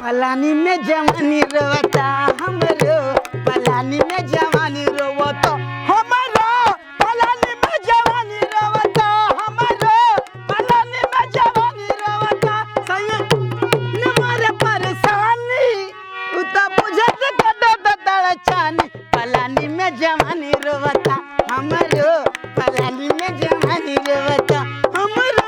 पलानी में जवानी रोवता हमरो, पलानी में जवानी रोवता हमरो, पलानी में जवानी रोवता हमरो, पलानी में जवानी रोवता सही न मोरे परेशानी उ त बुझत कदत तड़छानी। पलानी में जवानी रोवता हमरो, पलानी में जवानी रोवता हमरो।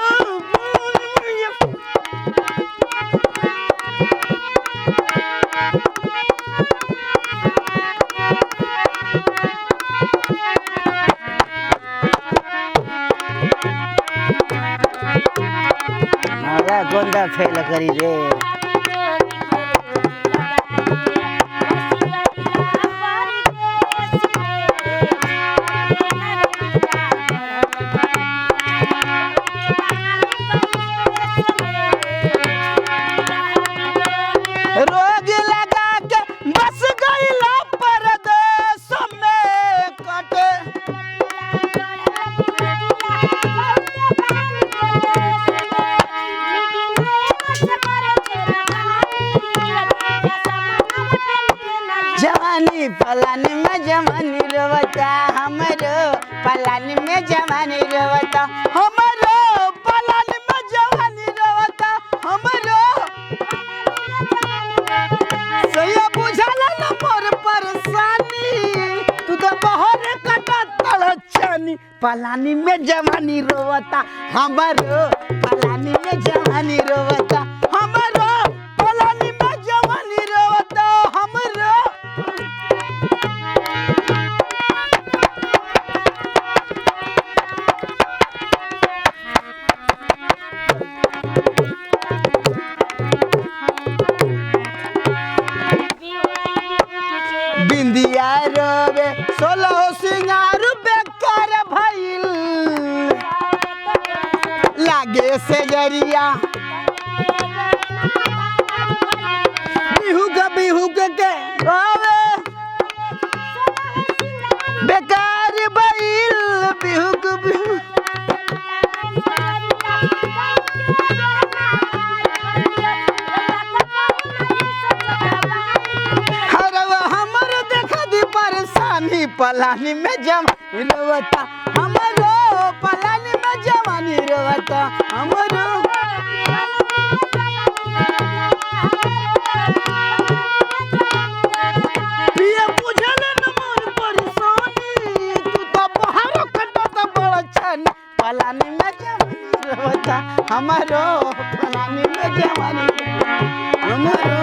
गोंदा फेल करी रे रोग लगा के बस गईला परदेस में कटे। जवानी पलानी में जवानी रोवता हमरो, पलानी में जवानी रोवता हमरो, पलानी में जवानी रोवता हमरो। सया बुझाला न मोर परेशानी तू तो बहर कटा तड़छानी। पलानी में जवानी रोवता हमरो, पलानी में जवानी रोवता हमरो, पलानी में जवानी रोवता हमरो। बिंदिया रोवे सोलह सिंगार बेकार भइल, लागे से जरिया बिहू के रोवे बेकार भइल, बिहू पलानी में जवानी रोवता हमरो, पलानी में जवानी रोवता हमरो। पिया बुझल न मोर परेशानी तू तो बहर कटत बड़छानी। पलानी में जवानी रोवता हमरो, पलानी में जवानी हमरो।